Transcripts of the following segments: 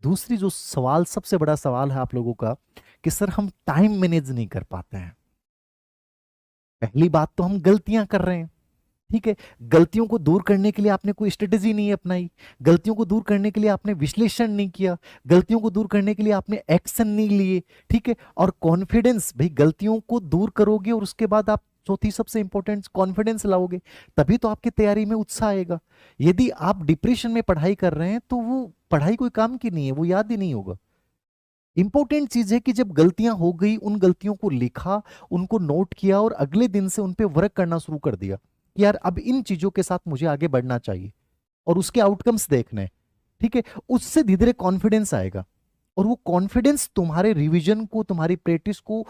दूसरी जो सवाल, सबसे बड़ा सवाल है आप लोगों का कि सर हम टाइम मैनेज नहीं कर पाते हैं। पहली बात तो हम गलतियां कर रहे हैं, ठीक है। गलतियों को दूर करने के लिए आपने कोई स्ट्रेटेजी नहीं अपनाई, गलतियों को दूर करने के लिए आपने विश्लेषण नहीं किया, गलतियों को दूर करने के लिए आपने एक्शन नहीं लिए, ठीक है। और कॉन्फिडेंस, भाई गलतियों को दूर करोगे और उसके बाद आप चौथी सबसे इंपॉर्टेंट कॉन्फिडेंस लाओगे, तभी तो आपकी तैयारी में उत्साह आएगा। यदि आप डिप्रेशन में पढ़ाई कर रहे हैं तो वो पढ़ाई कोई काम की नहीं है, वो याद ही नहीं होगा। इंपॉर्टेंट चीज है कि जब गलतियां हो गई, उन गलतियों को लिखा, उनको नोट किया और अगले दिन से उन पे वर्क करना शुरू कर दिया कि यार अब इन चीजों के साथ मुझे आगे बढ़ना चाहिए और उसके आउटकम्स देखने हैं, ठीक है। उससे धीरे धीरे कॉन्फिडेंस आएगा और वो कॉन्फिडेंस तुम्हारे रिवीजन को, तुम्हारी प्रैक्टिस को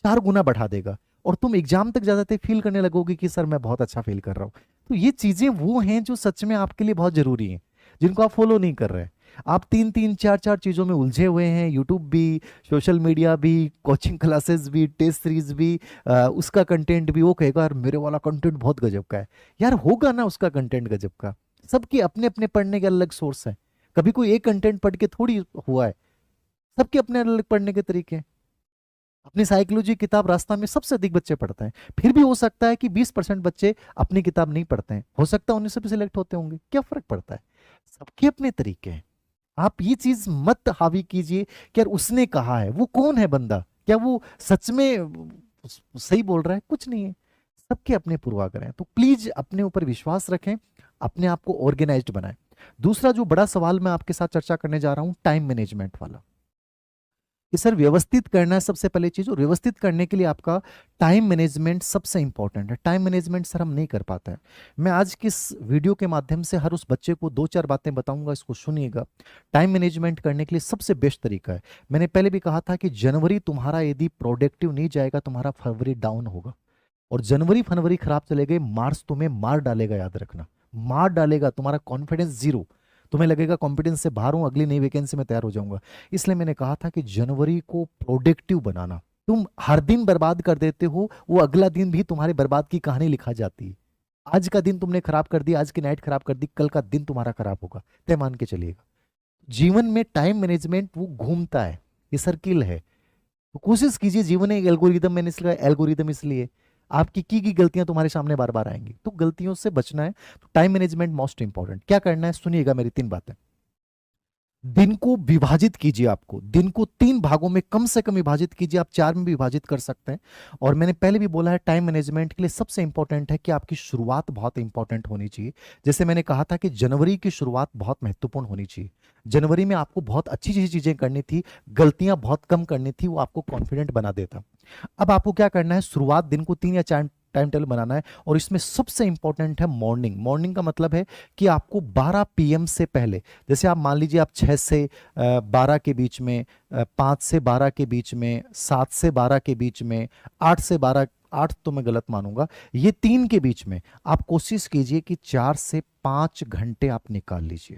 4 गुना बढ़ा देगा और तुम एग्जाम तक जाते फील करने लगोगे कि सर मैं बहुत अच्छा फील कर रहा हूं। तो ये चीजें वो हैं जो सच में आपके लिए बहुत जरूरी हैं, जिनको आप फॉलो नहीं कर रहे हैं। आप तीन तीन चार चार चीजों में उलझे हुए हैं, यूट्यूब भी, सोशल मीडिया भी, कोचिंग क्लासेस भी, टेस्ट सीरीज भी, उसका कंटेंट भी। वो कहेगा यार मेरे वाला कंटेंट बहुत गजब का है। यार होगा ना उसका कंटेंट गजब का, सबके अपने अपने पढ़ने के अलग सोर्स हैं। कभी कोई एक कंटेंट पढ़ के थोड़ी हुआ है, सबके अपने अलग पढ़ने के तरीके हैं। अपनी साइकोलॉजी किताब रास्ता में सबसे अधिक बच्चे पढ़ते हैं, फिर भी हो सकता है कि 20% बच्चे अपनी किताब नहीं पढ़ते हैं, हो सकता है उन्हीं से भी सिलेक्ट होते होंगे, क्या फर्क पड़ता है। सबके अपने तरीके हैं। आप ये चीज मत हावी कीजिए कि यार उसने कहा है, वो कौन है बंदा, क्या वो सच में सही बोल रहा है, कुछ नहीं है। सबके अपने पूर्वाग्रह हैं, तो प्लीज अपने ऊपर विश्वास रखें, अपने आप को ऑर्गेनाइज्ड बनाएं। दूसरा जो बड़ा सवाल मैं आपके साथ चर्चा करने जा रहा हूं, टाइम मैनेजमेंट वाला, कि सर व्यवस्थित करना है सबसे पहले चीज, और व्यवस्थित करने के लिए आपका टाइम मैनेजमेंट सबसे इंपॉर्टेंट है। टाइम मैनेजमेंट सर हम नहीं कर पाते हैं। मैं आज की इस वीडियो के माध्यम से हर उस बच्चे को 2-4 बातें बताऊंगा, इसको सुनिएगा। टाइम मैनेजमेंट करने के लिए सबसे बेस्ट तरीका है, मैंने पहले भी कहा था कि जनवरी तुम्हारा यदि प्रोडक्टिव नहीं जाएगा, तुम्हारा फरवरी डाउन होगा, और जनवरी फरवरी खराब चले गए, मार्च तुम्हें मार डालेगा, याद रखना, मार डालेगा। तुम्हारा कॉन्फिडेंस जीरो, तुम्हें लगेगा कॉन्फिडेंस से बाहर हूं, अगली नई वैकेंसी में तैयार हो जाऊंगा। इसलिए मैंने कहा था कि जनवरी को प्रोडक्टिव बनाना। तुम हर दिन बर्बाद कर देते हो, वो अगला दिन भी तुम्हारे बर्बाद की कहानी लिखा जाती है। आज का दिन तुमने खराब कर दिया, आज की नाइट खराब कर दी, कल का दिन तुम्हारा खराब होगा, तय मान के चलिएगा। जीवन में टाइम मैनेजमेंट वो घूमता है, ये सर्किल है। तो कोशिश कीजिए, जीवन एक एल्गोरिदम, मैंने इसलिए एल्गोरिदम इसलिए आपकी की गलतियां तुम्हारे सामने बार बार आएंगी, तो गलतियों से बचना है। तो टाइम मैनेजमेंट मोस्ट इंपॉर्टेंट। क्या करना है सुनिएगा मेरी 3 बातें। दिन को विभाजित कीजिए, आपको दिन को 3 भागों में कम से कम विभाजित कीजिए, आप 4 में भी विभाजित कर सकते हैं। और मैंने पहले भी बोला है, टाइम मैनेजमेंट के लिए सबसे इंपॉर्टेंट है कि आपकी शुरुआत बहुत इंपॉर्टेंट होनी चाहिए। जैसे मैंने कहा था कि जनवरी की शुरुआत बहुत महत्वपूर्ण होनी चाहिए। जनवरी में आपको बहुत अच्छी अच्छी चीजें करनी थी, गलतियां बहुत कम करनी थी, वो आपको कॉन्फिडेंट बना देता। अब आपको क्या करना है, शुरुआत दिन को 3 या 4 टाइम टेबल बनाना है, और इसमें सबसे इंपॉर्टेंट है मॉर्निंग। मॉर्निंग का मतलब है कि आपको 12 PM से पहले, जैसे आप मान लीजिए आप 6 से 12 के बीच में, 5 से 12 के बीच में, 7 से 12 के बीच में, 8 से 12, 8 तो मैं गलत मानूंगा, ये 3 के बीच में आप कोशिश कीजिए कि 4 से 5 घंटे आप निकाल लीजिए।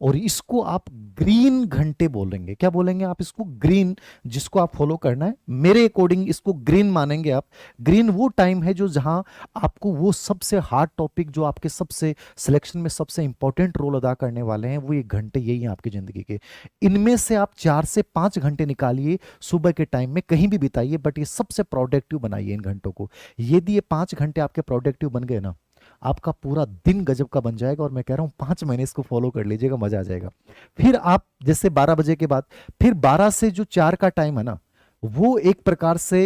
और इसको आप ग्रीन घंटे बोलेंगे। क्या बोलेंगे आप इसको? ग्रीन, जिसको आप फॉलो करना है मेरे अकॉर्डिंग इसको ग्रीन मानेंगे आप। ग्रीन वो टाइम है जो जहां आपको वो सबसे हार्ड टॉपिक, जो आपके सबसे सिलेक्शन में सबसे इंपॉर्टेंट रोल अदा करने वाले हैं, वो ये घंटे यही हैं आपकी जिंदगी के। इनमें से आप 4 से 5 घंटे निकालिए, सुबह के टाइम में कहीं भी बिताइए, बट ये सबसे प्रोडक्टिव बनाइए इन घंटों को। यदि ये 5 घंटे आपके प्रोडक्टिव बन गए ना, आपका पूरा दिन गजब का बन जाएगा। और मैं कह रहा हूं 5 महीने इसको फॉलो कर लीजिएगा, मजा आ जाएगा। फिर आप जैसे 12 बजे के बाद, फिर 12 से जो 4 का टाइम है ना, वो एक प्रकार से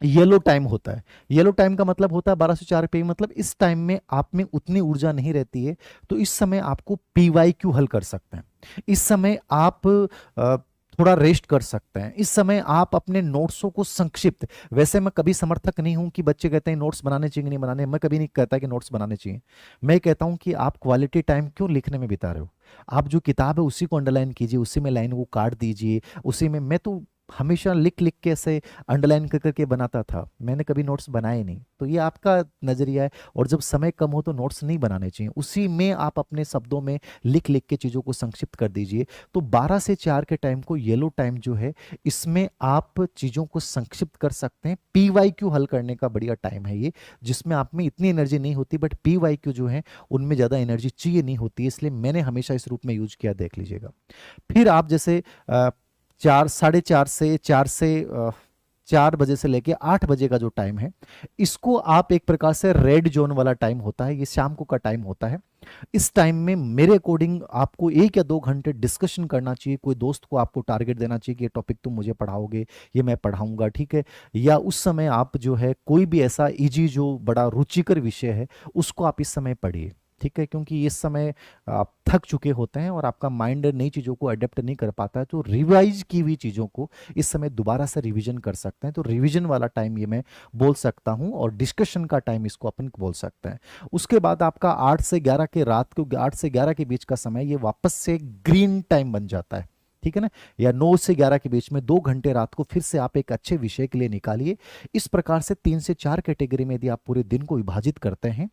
येलो टाइम होता है। येलो टाइम का मतलब होता है 12 से 4 पे, मतलब इस टाइम में आप में उतनी ऊर्जा नहीं रहती है, तो इस समय आपको PYQ हल कर सकते हैं। इस समय आप थोड़ा रेस्ट कर सकते हैं। इस समय आप अपने नोट्सों को संक्षिप्त, वैसे मैं कभी समर्थक नहीं हूं कि बच्चे कहते हैं नोट्स बनाने चाहिए नहीं बनाने, मैं कभी नहीं कहता कि नोट्स बनाने चाहिए। मैं कहता हूं कि आप क्वालिटी टाइम क्यों लिखने में बिता रहे हो, आप जो किताब है उसी को अंडरलाइन कीजिए, उसी में लाइन को काट दीजिए, उसी में। मैं तो हमेशा लिख लिख के ऐसे अंडरलाइन कर करके बनाता था, मैंने कभी नोट्स बनाए नहीं। तो ये आपका नज़रिया है। और जब समय कम हो तो नोट्स नहीं बनाने चाहिए, उसी में आप अपने शब्दों में लिख लिख के चीज़ों को संक्षिप्त कर दीजिए। तो 12 से 4 के टाइम को येलो टाइम जो है, इसमें आप चीज़ों को संक्षिप्त कर सकते हैं। पीवाईक्यू हल करने का बढ़िया टाइम है ये, जिसमें आप में इतनी एनर्जी नहीं होती, बट पीवाईक्यू जो है उनमें ज़्यादा एनर्जी चाहिए नहीं होती, इसलिए मैंने हमेशा इस रूप में यूज किया, देख लीजिएगा। फिर आप जैसे 4, 4:30 से 4 बजे से लेके 8 बजे का जो टाइम है, इसको आप एक प्रकार से रेड जोन वाला टाइम होता है, ये शाम को का टाइम होता है। इस टाइम में मेरे अकॉर्डिंग आपको 1 या 2 घंटे डिस्कशन करना चाहिए। कोई दोस्त को आपको टारगेट देना चाहिए कि ये टॉपिक तुम मुझे पढ़ाओगे, ये मैं पढ़ाऊंगा, ठीक है। या उस समय आप जो है कोई भी ऐसा इजी जो बड़ा रुचिकर विषय है उसको आप इस समय पढ़िए, ठीक है। क्योंकि इस समय आप थक चुके होते हैं और आपका माइंड नई चीज़ों को अडेप्ट नहीं कर पाता है, तो रिवाइज की हुई चीज़ों को इस समय दोबारा से रिवीजन कर सकते हैं। तो रिवीजन वाला टाइम ये मैं बोल सकता हूँ, और डिस्कशन का टाइम इसको अपन बोल सकते हैं। उसके बाद आपका 8 से 11 के रात को 8 से 11 के बीच का समय ये वापस से ग्रीन टाइम बन जाता है, ठीक है ना। या 9 से 11 के बीच में 2 घंटे रात को फिर से आप एक अच्छे विषय के लिए निकालिए। इस प्रकार से 3 से 4 कैटेगरी में यदि आप पूरे दिन को विभाजित करते हैं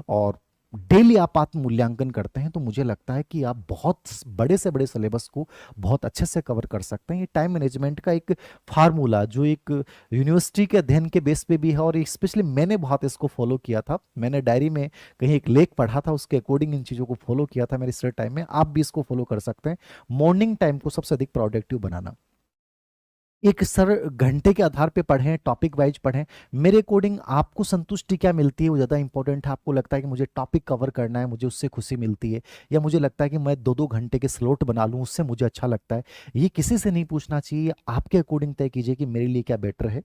और डेली आप आत्म मूल्यांकन करते हैं, तो मुझे लगता है कि आप बहुत बड़े से बड़े सिलेबस को बहुत अच्छे से कवर कर सकते हैं। ये टाइम मैनेजमेंट का एक फार्मूला जो एक यूनिवर्सिटी के अध्ययन के बेस पे भी है, और स्पेशली मैंने बहुत इसको फॉलो किया था। मैंने डायरी में कहीं एक लेख पढ़ा था, उसके अकॉर्डिंग इन चीज़ों को फॉलो किया था मेरे स्टडी टाइम में। आप भी इसको फॉलो कर सकते हैं। मॉर्निंग टाइम को सबसे अधिक प्रोडक्टिव बनाना, एक सर घंटे के आधार पे पढ़ें, टॉपिक वाइज पढ़ें। मेरे अकॉर्डिंग आपको संतुष्टि क्या मिलती है वो ज़्यादा इंपॉर्टेंट है। आपको लगता है कि मुझे टॉपिक कवर करना है, मुझे उससे खुशी मिलती है, या मुझे लगता है कि मैं 2-2 घंटे के स्लॉट बना लूँ, उससे मुझे अच्छा लगता है। ये किसी से नहीं पूछना चाहिए, आपके अकॉर्डिंग तय कीजिए कि मेरे लिए क्या बेटर है।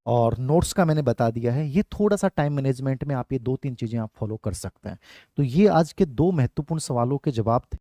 और नोट्स का मैंने बता दिया है। ये थोड़ा सा टाइम मैनेजमेंट में आप ये 2-3 चीज़ें आप फॉलो कर सकते हैं। तो ये आज के 2 महत्वपूर्ण सवालों के जवाब थे।